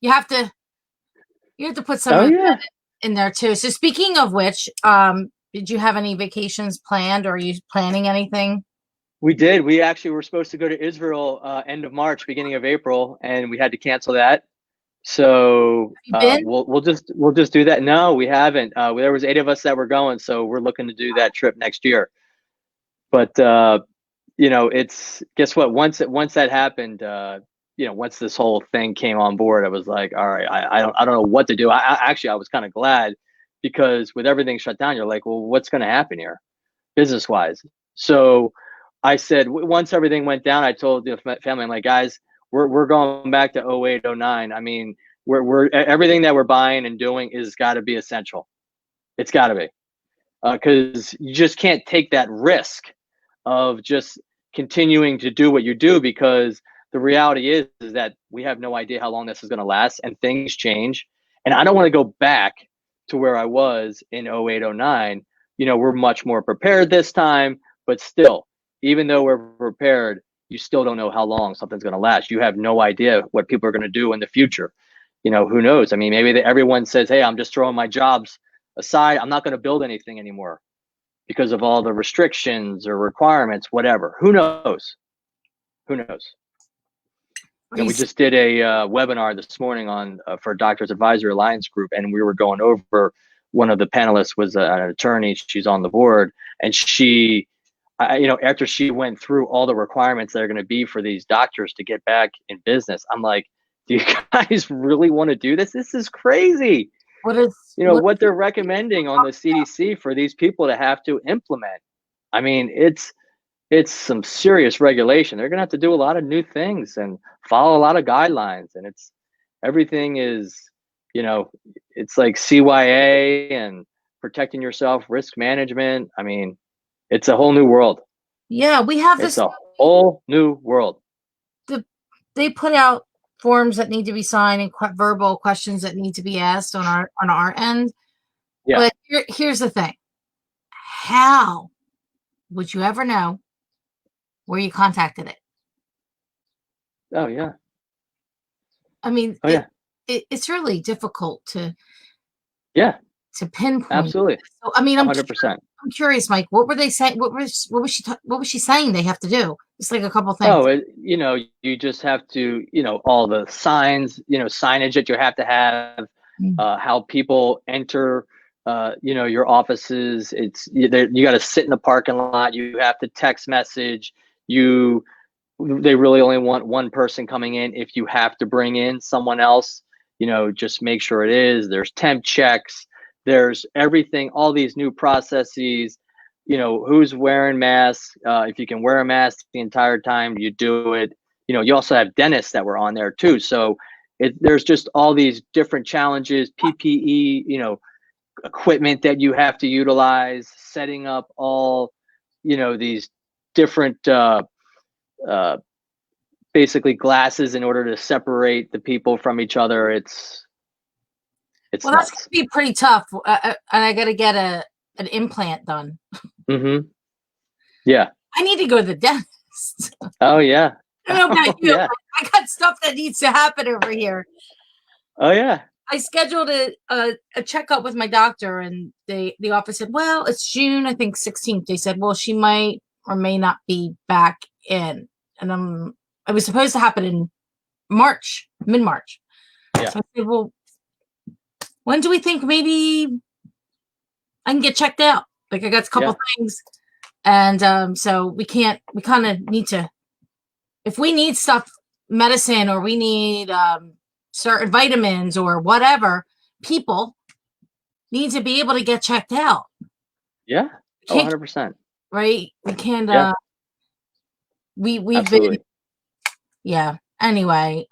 you have to put some of that in there too. So speaking of which, did you have any vacations planned, or are you planning anything? We did. We actually were supposed to go to Israel end of March, beginning of April, and we had to cancel that. So we'll just do that. No, we haven't. There was 8 of us that were going, so we're looking to do that trip next year. But it's guess what? Once that happened, once this whole thing came on board, I was like, all right, I don't know what to do. I was kind of glad, because with everything shut down, you're like, well, what's going to happen here business wise? So I said, once everything went down, I told the family, I'm like, guys, we're going back to 08, 09. I mean, we're everything that we're buying and doing is got to be essential. It's got to be, because you just can't take that risk of just continuing to do what you do, because the reality is that we have no idea how long this is going to last, and things change. And I don't want to go back to where I was in 08, 09. We're much more prepared this time, but still, even though we're prepared, you still don't know how long something's going to last. You have no idea what people are going to do in the future. Who knows? I mean, maybe everyone says, hey, I'm just throwing my jobs aside. I'm not going to build anything anymore because of all the restrictions or requirements, whatever. Who knows? Who knows? We just did a webinar this morning on for Doctors Advisory Alliance Group, and we were going over, one of the panelists was an attorney. She's on the board, and she, after she went through all the requirements that are going to be for these doctors to get back in business, I'm like, do you guys really want to do this? This is crazy. What they're recommending on the CDC for these people to have to implement. I mean, it's some serious regulation. They're going to have to do a lot of new things and follow a lot of guidelines. And everything is, it's like CYA and protecting yourself, risk management. I mean, it's a whole new world. Yeah, we have this. It's a whole new world. They put out forms that need to be signed and verbal questions that need to be asked on our end. Yeah. But here's the thing. How would you ever know where you contacted it? Oh, yeah. I mean, it's really difficult to pinpoint. Absolutely. So, I mean, 100%. I'm curious, Mike. What were they saying? What was she saying they have to do? Just like a couple things. Oh, you just have to, all the signs, signage that you have to have, how people enter, your offices. You got to sit in the parking lot. You have to text message. They really only want one person coming in. If you have to bring in someone else, just make sure it is. There's temp checks. There's everything, all these new processes, who's wearing masks. If you can wear a mask the entire time, you do it. You also have dentists that were on there too. So there's just all these different challenges, PPE, equipment that you have to utilize, setting up all, these different, basically glasses in order to separate the people from each other. It's well, nuts. That's gonna be pretty tough. And I got to get an implant done. Mm-hmm. Yeah. I need to go to the dentist. Oh yeah. I don't know about you. Yeah. I got stuff that needs to happen over here. Oh yeah. I scheduled a checkup with my doctor, and the office said, well, it's June, I think 16th. They said, well, she might or may not be back in. And it was supposed to happen in March, mid-March. Yeah. So I said, well, when do we think maybe I can get checked out? Like, I got a couple things. And so we kind of need to, if we need stuff, medicine, or we need certain vitamins or whatever, people need to be able to get checked out. Yeah. 100%. Right? We can't, we've been, Anyway,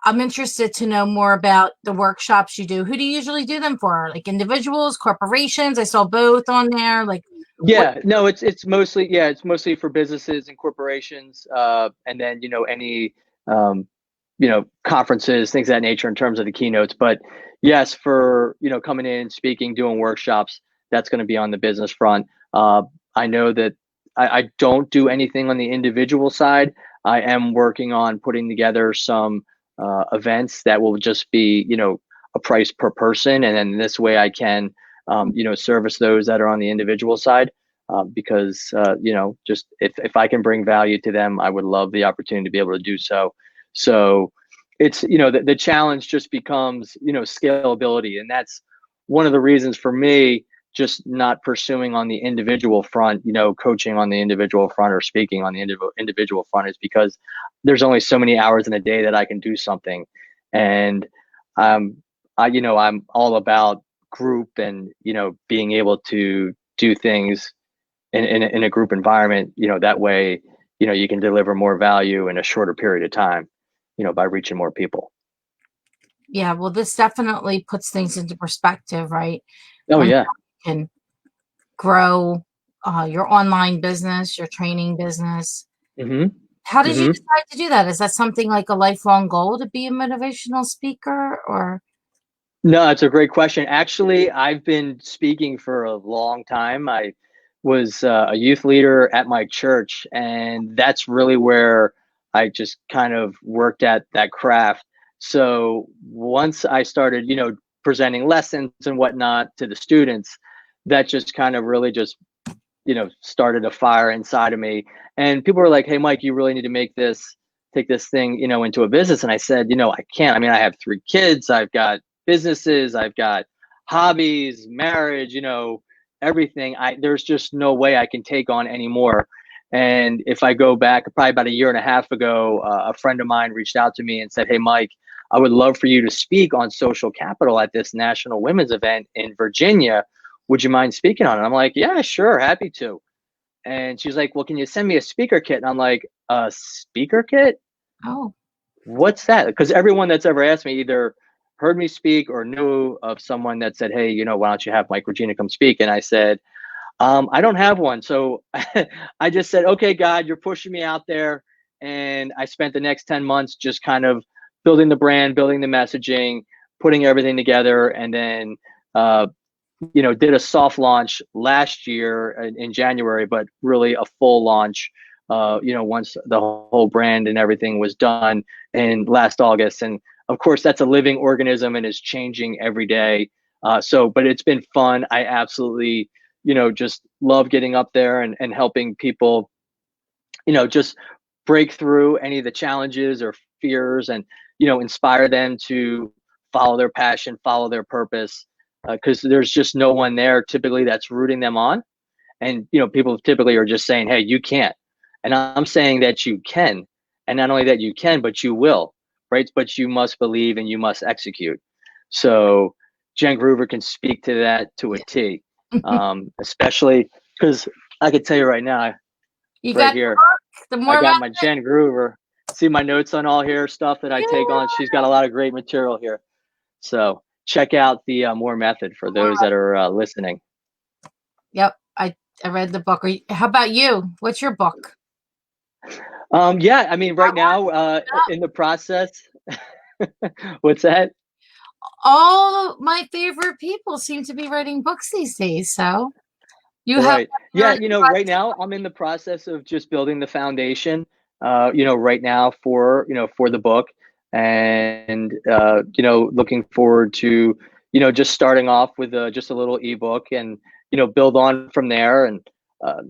I'm interested to know more about the workshops you do. Who do you usually do them for? Like individuals, corporations? I saw both on there. Like, no, it's mostly for businesses and corporations, and then any conferences, things of that nature in terms of the keynotes. But yes, for coming in, speaking, doing workshops, that's going to be on the business front. I know that I don't do anything on the individual side. I am working on putting together some events that will just be, a price per person. And then this way I can, service those that are on the individual side, because, just if I can bring value to them, I would love the opportunity to be able to do so. So it's, the challenge just becomes, scalability. And that's one of the reasons for me just not pursuing on the individual front, coaching on the individual front or speaking on the individual front, is because there's only so many hours in a day that I can do something. And I'm all about group and, being able to do things in a group environment, that way, you can deliver more value in a shorter period of time, by reaching more people. Yeah, well, this definitely puts things into perspective, right? Oh, On yeah. how you can grow your online business, your training business. hmm How did you hmm decide to do that? Is that something like a lifelong goal to be a motivational speaker, or? No, it's a great question. Actually, I've been speaking for a long time. I was a youth leader at my church, and that's really where I just kind of worked at that craft. So once I started, presenting lessons and whatnot to the students, that just kind of really just, started a fire inside of me. And people were like, "Hey, Mike, you really need to take this thing, into a business." And I said, I can't. I mean, I have 3 kids, I've got businesses, I've got hobbies, marriage, everything. There's just no way I can take on anymore. And if I go back, probably about a year and a half ago, a friend of mine reached out to me and said, "Hey, Mike, I would love for you to speak on social capital at this national women's event in Virginia. Would you mind speaking on it?" I'm like, "Yeah, sure, happy to." And she's like, "Well, can you send me a speaker kit?" And I'm like, "A speaker kit? Oh, What's that?" Because everyone that's ever asked me either heard me speak or knew of someone that said, "Hey, why don't you have Mike Regina come speak?" And I said, "I don't have one." So I just said, "Okay, God, you're pushing me out there." And I spent the next 10 months just kind of building the brand, building the messaging, putting everything together. And then, did a soft launch last year in January, but really a full launch, once the whole brand and everything was done in last August. And of course, that's a living organism and is changing every day. But it's been fun. I absolutely, just love getting up there and helping people, just break through any of the challenges or fears and, inspire them to follow their passion, follow their purpose. Because there's just no one there typically that's rooting them on. And, people typically are just saying, "Hey, you can't." And I'm saying that you can. And not only that you can, but you will, right? But you must believe and you must execute. So Jen Groover can speak to that to a T, especially because I could tell you right now, you right got here, the I more got about my Jen Groover. See my notes on all here, stuff that I take on. She's got a lot of great material here. So check out the More Method for those that are listening. Yep, I read the book. How about you? What's your book? Yeah, I mean, right now, in the process, what's that? All my favorite people seem to be writing books these days. So you have Right. Yeah, right now I'm in the process of just building the foundation, right now for the book, and looking forward to, just starting off with just a little ebook and, build on from there. And,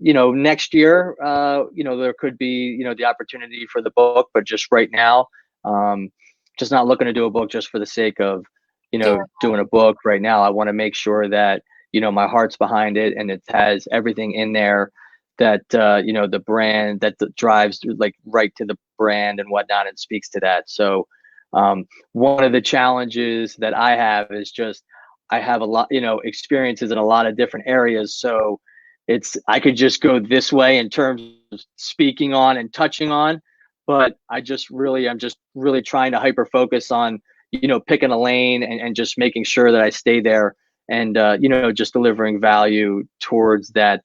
next year, there could be, the opportunity for the book, but just right now, um, just not looking to do a book just for the sake of, doing. doing a book right now. I want to make sure that, my heart's behind it and it has everything in there that, the brand that drives like right to the brand and whatnot and speaks to that. So, one of the challenges that I have is just, I have a lot, experiences in a lot of different areas. So I could just go this way in terms of speaking on and touching on, but I'm just really trying to hyper focus on, picking a lane and just making sure that I stay there and, just delivering value towards that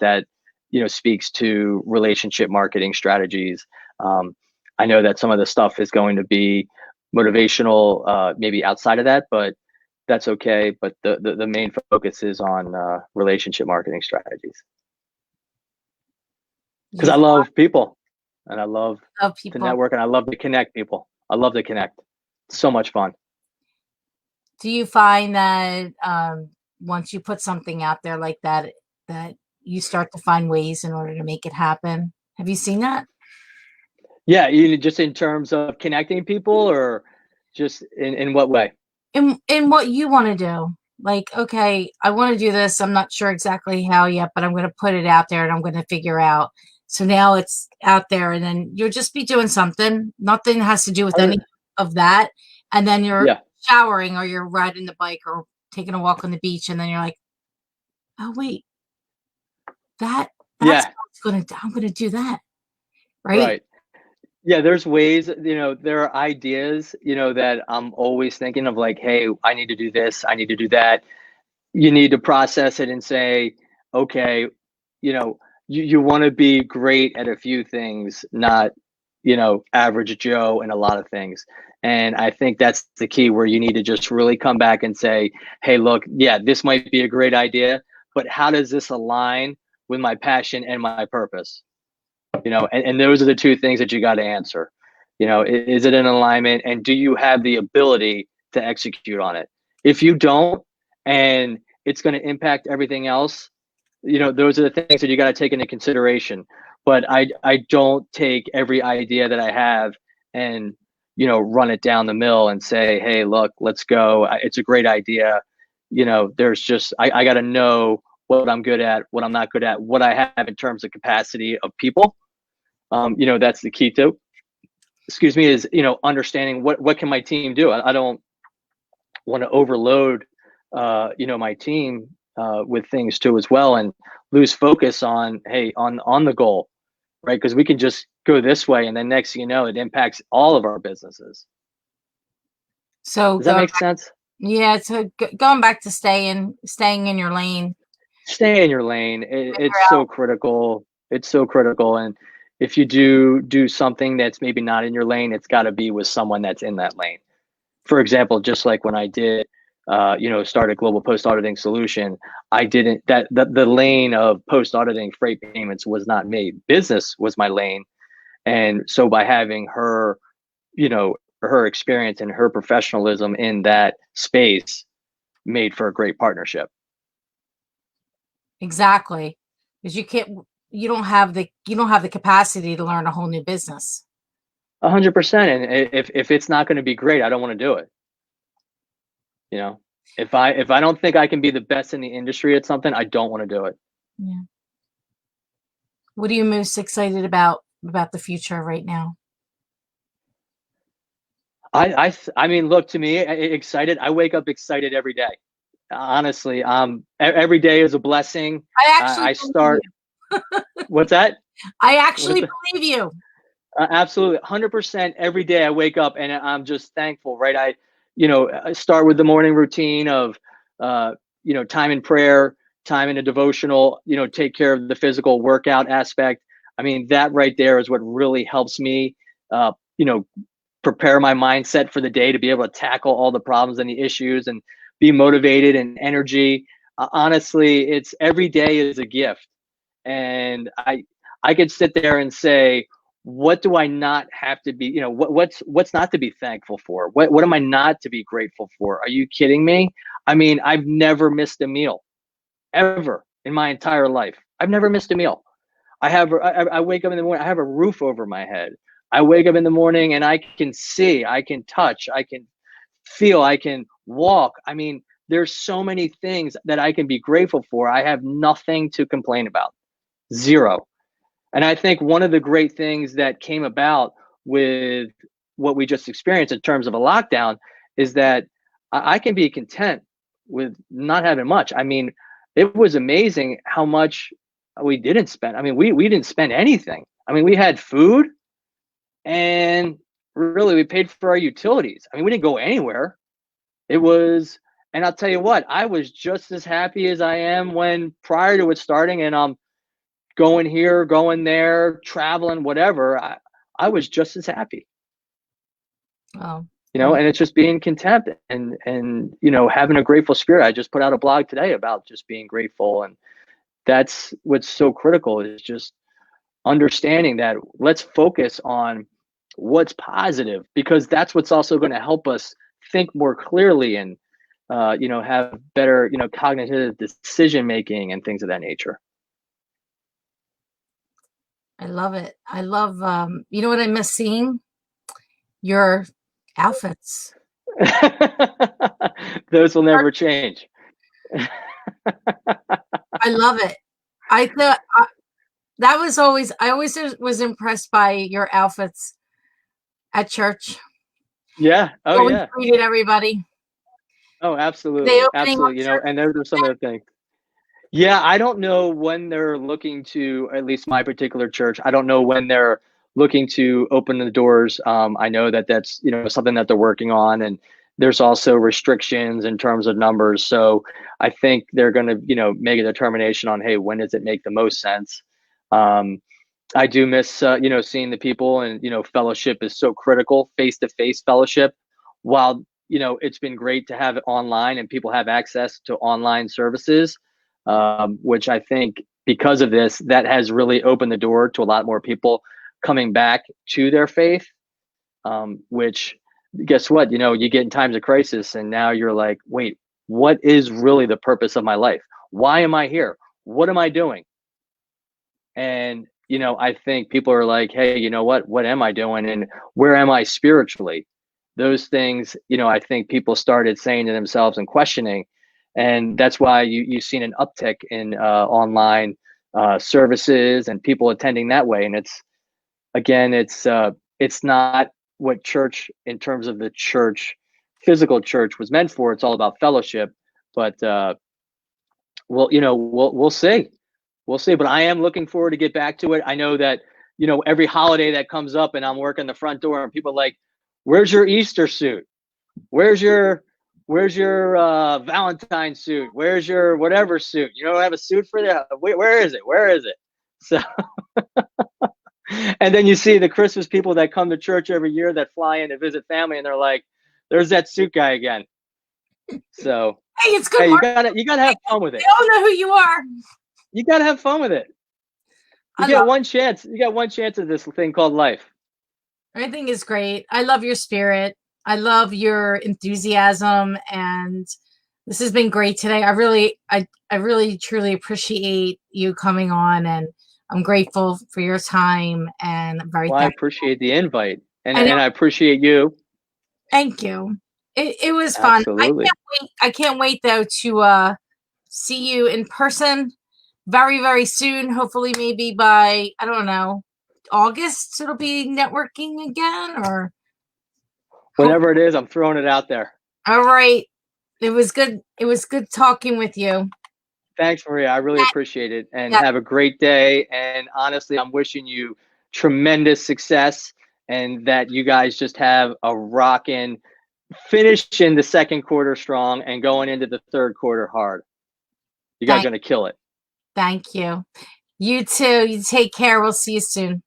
speaks to relationship marketing strategies. I know that some of the stuff is going to be motivational, maybe outside of that, but that's okay. But the main focus is on relationship marketing strategies, because You I love people and I love love to people. network and I love to connect people. I love to connect. It's so much fun. Do you find that once you put something out there like that, that you start to find ways in order to make it happen? Have you seen that? Yeah, just in terms of connecting people or just in what way? In what you want to do? Like, okay, I want to do this. I'm not sure exactly how yet, but I'm going to put it out there and I'm going to figure out. So now it's out there, and then you'll just be doing something. Nothing has to do with any of that. And then you're Yeah, showering or you're riding the bike or taking a walk on the beach, and then you're like, oh wait, that that's yeah, I'm gonna do that, right? right. Yeah, there's ways, there are ideas, that I'm always thinking of like, hey, I need to do this, I need to do that. You need to process it and say, okay, you know, you want to be great at a few things, not, average Joe and a lot of things. And I think that's the key where you need to just really come back and say, hey, look, yeah, this might be a great idea, but how does this align with my passion and my purpose? And those are the two things that you got to answer. Is it in alignment, and do you have the ability to execute on it? If you don't, and it's going to impact everything else, those are the things that you got to take into consideration. But I don't take every idea that I have and run it down the mill and say, hey, look, let's go. It's a great idea. There's just I got to know what I'm good at, what I'm not good at, what I have in terms of capacity of people. That's the key to, excuse me, is, understanding what can my team do. I don't want to overload, my team with things too as well, and lose focus on, hey, on the goal, right? Because we can just go this way, and then next thing you know, it impacts all of our businesses. So Does that going make back, sense? yeah, so going back to staying in your lane. Stay in your lane. It's Figure so out. critical. It's so critical. And if you do something that's maybe not in your lane, it's got to be with someone that's in that lane. For example, just like when I did, start a global post auditing solution, I didn't that the lane of post auditing freight payments was not me. Business was my lane, and so by having her, her experience and her professionalism in that space made for a great partnership. Exactly, because you don't have the capacity to learn a whole new business. 100%. And if it's not going to be great, I don't want to do it. You know, if I don't think I can be the best in the industry at something, I don't want to do it. Yeah. What are you most excited about the future right now? I mean, look, to me, excited. I wake up excited every day. Honestly, every day is a blessing. I I actually believe start. you. What's that? I What's actually that? believe you. Absolutely, 100% every day I wake up and I'm just thankful, right? I start with the morning routine of, time in prayer, time in a devotional, take care of the physical workout aspect. I mean, that right there is what really helps me, uh, you know, prepare my mindset for the day to be able to tackle all the problems and the issues and be motivated and energy. Honestly, it's every day is a gift. And I could sit there and say, what do I not have to be, what's not to be thankful for? What am I not to be grateful for? Are you kidding me? I mean, I've never missed a meal ever in my entire life. I've never missed a meal. I wake up in the morning, I have a roof over my head. I wake up in the morning and I can see, I can touch, I can feel, I can walk. I mean, there's so many things that I can be grateful for. I have nothing to complain about. Zero. And I think one of the great things that came about with what we just experienced in terms of a lockdown is that I can be content with not having much. I mean, it was amazing how much we didn't spend. I mean, we didn't spend anything. I mean, we had food, and really we paid for our utilities. I mean, we didn't go anywhere. It was, and I'll tell you what, I was just as happy as I am when prior to it starting, and I'm going here, going there, traveling, whatever. I was just as happy, Oh, well, and it's just being content and having a grateful spirit. I just put out a blog today about just being grateful, and that's what's so critical, is just understanding that let's focus on what's positive, because that's what's also going to help us think more clearly and have better cognitive decision making and things of that nature. I love it. I love, you know what I miss seeing? Your outfits. Those will never change. I love it. I thought that was always, I always was impressed by your outfits at church. Yeah. Oh You always yeah. greeted everybody. Oh, They absolutely. opening up Absolutely. church. And those are some of the things. Yeah, I don't know when they're looking to, at least my particular church, I don't know when they're looking to open the doors. I know that that's, something that they're working on, and there's also restrictions in terms of numbers. So I think they're going to, make a determination on, hey, when does it make the most sense? Um, I do miss, seeing the people, and, fellowship is so critical, face-to-face fellowship. While, it's been great to have it online and people have access to online services, which I think because of this, that has really opened the door to a lot more people coming back to their faith, which guess what? You get in times of crisis and now you're like, wait, what is really the purpose of my life? Why am I here? What am I doing? And, I think people are like, hey, you know what am I doing? And where am I spiritually? Those things, I think people started saying to themselves and questioning. And that's why you've seen an uptick in online services and people attending that way. And it's not what church, in terms of the church, physical church, was meant for. It's all about fellowship. But well, we'll see. We'll see. But I am looking forward to get back to it. I know that, every holiday that comes up and I'm working the front door and people are like, where's your Easter suit? Where's your Valentine suit? Where's your whatever suit? You don't have a suit for that? Where is it? Where is it? So and then you see the Christmas people that come to church every year that fly in to visit family, and they're like, there's that suit guy again. So Hey, it's good hey, you marketing. gotta have fun with They it. all know who you are. You gotta have fun with it. You I get love one chance. You got one chance at this thing called life. everything is great. I love your spirit. I love your enthusiasm, and this has been great today. I really truly appreciate you coming on, and I'm grateful for your time, and I'm very Well, I thankful. appreciate the invite, and And I appreciate you. thank you. It was fun. Absolutely. I can't wait though to see you in person very, very soon. Hopefully, maybe by, I don't know, August it'll be networking again, or hope. Whatever it is, I'm throwing it out there. All right. It was good. It was good talking with you. Thanks, Maria. I really appreciate it, and Yeah. have a great day. And honestly, I'm wishing you tremendous success, and that you guys just have a rockin' finish in the second quarter strong and going into the third quarter hard. You guys Thank, are going to kill it. thank you. You too. You take care. We'll see you soon.